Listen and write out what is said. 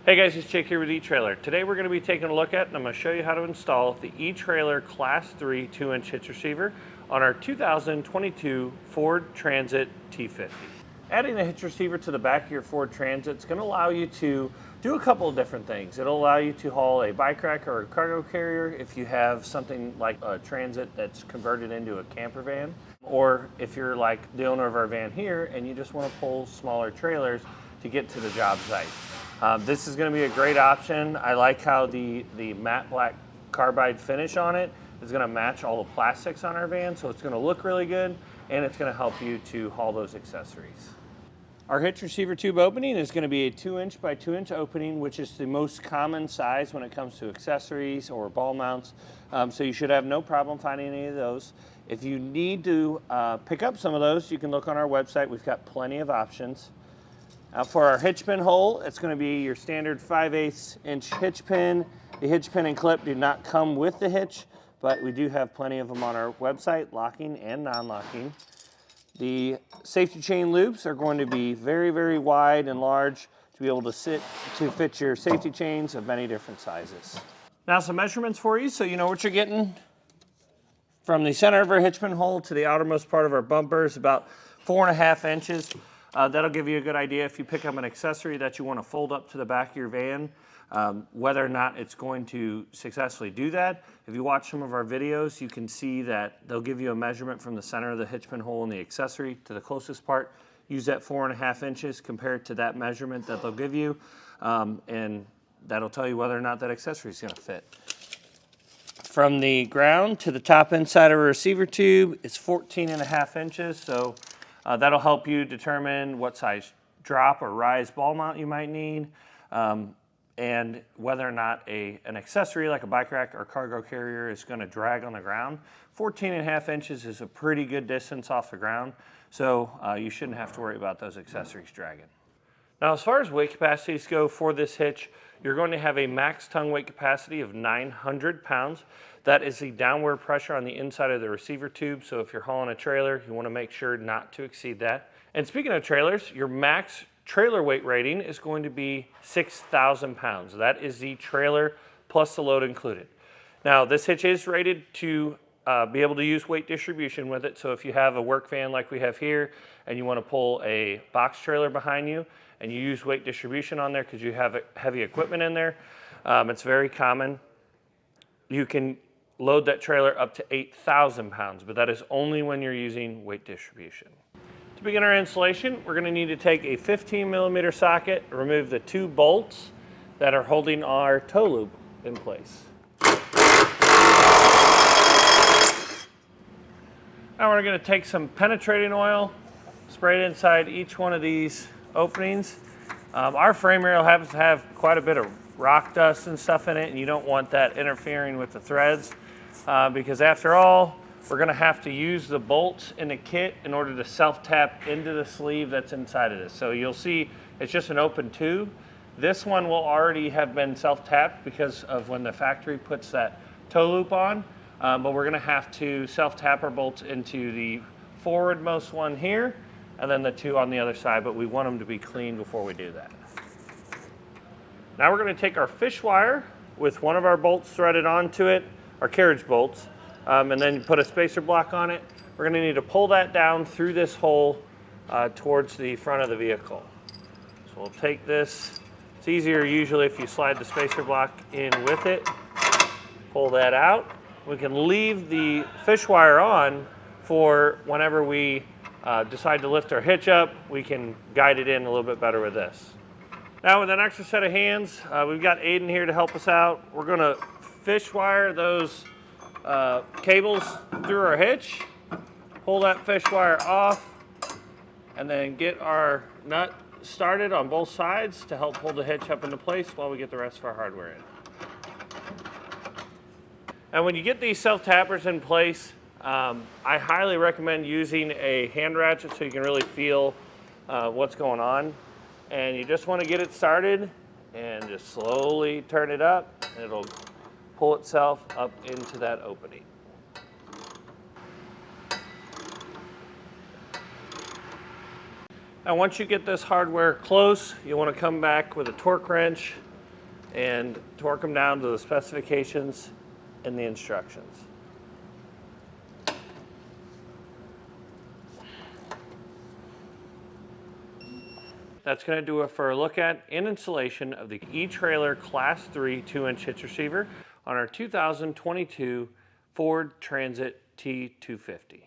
Hey guys, it's Jake here with eTrailer. Today we're going to be taking a look at, and I'm going to show you how to install the eTrailer Class 3 2-inch hitch receiver on our 2022 Ford Transit T250. Adding the hitch receiver to the back of your Ford Transit is going to allow you to do a couple of different things. It'll allow you to haul a bike rack or a cargo carrier if you have something like a Transit that's converted into a camper van, or if you're like the owner of our van here and you just want to pull smaller trailers to get to the job site. This is going to be a great option. I like how the matte black carbide finish on it is going to match all the plastics on our van, so it's going to look really good and it's going to help you to haul those accessories. Our hitch receiver tube opening is going to be a 2-inch by 2-inch opening, which is the most common size when it comes to accessories or ball mounts, so you should have no problem finding any of those. If you need to pick up some of those, you can look on our website. We've got plenty of options. For our hitch pin hole, it's going to be your standard 5/8 inch hitch pin. The hitch pin and clip do not come with the hitch, but we do have plenty of them on our website, locking and non-locking. The safety chain loops are going to be very, very wide and large to be able to fit your safety chains of many different sizes. Now some measurements for you so you know what you're getting. From the center of our hitch pin hole to the outermost part of our bumper is about 4.5 inches. That'll give you a good idea if you pick up an accessory that you want to fold up to the back of your van, whether or not it's going to successfully do that. If you watch some of our videos, you can see that they'll give you a measurement from the center of the hitch pin hole and the accessory to the closest part. Use that 4.5 inches compared to that measurement that they'll give you, and that'll tell you whether or not that accessory is going to fit. From the ground to the top inside of a receiver tube is 14.5 inches, so that'll help you determine what size drop or rise ball mount you might need, and whether or not an accessory like a bike rack or cargo carrier is going to drag on the ground. 14.5 inches is a pretty good distance off the ground, so you shouldn't have to worry about those accessories dragging. Now, as far as weight capacities go for this hitch, you're going to have a max tongue weight capacity of 900 pounds. That is the downward pressure on the inside of the receiver tube, so if you're hauling a trailer, you want to make sure not to exceed that. And speaking of trailers, your max trailer weight rating is going to be 6,000 pounds. That is the trailer plus the load included. Now, this hitch is rated to be able to use weight distribution with it, so if you have a work van like we have here and you want to pull a box trailer behind you and you use weight distribution on there because you have heavy equipment in there, it's very common. You can load that trailer up to 8,000 pounds, but that is only when you're using weight distribution. To begin our installation, we're going to need to take a 15mm socket, remove the 2 bolts that are holding our tow loop in place. Now we're going to take some penetrating oil, spray it inside each one of these openings. Our frame rail happens to have quite a bit of rock dust and stuff in it, and you don't want that interfering with the threads, because after all, we're going to have to use the bolts in the kit in order to self-tap into the sleeve that's inside of this. So you'll see it's just an open tube. This one will already have been self-tapped because of when the factory puts that tow loop on, but we're going to have to self-tap our bolts into the forwardmost one here and then the 2 on the other side, but we want them to be clean before we do that. Now we're going to take our fish wire with one of our bolts threaded onto it, our carriage bolts, and then put a spacer block on it. We're going to need to pull that down through this hole towards the front of the vehicle. So we'll take this. It's easier usually if you slide the spacer block in with it. Pull that out. We can leave the fish wire on for whenever we decide to lift our hitch up, we can guide it in a little bit better with this. Now with an extra set of hands, we've got Aiden here to help us out. We're going to fish wire those cables through our hitch, pull that fish wire off, and then get our nut started on both sides to help hold the hitch up into place while we get the rest of our hardware in. And when you get these self-tappers in place, I highly recommend using a hand ratchet so you can really feel what's going on. And you just want to get it started and just slowly turn it up, and it'll pull itself up into that opening. Now once you get this hardware close, you want to come back with a torque wrench and torque them down to the specifications and the instructions. That's going to do it for a look at and installation of the eTrailer Class 3 2-inch hitch receiver on our 2022 Ford Transit T250.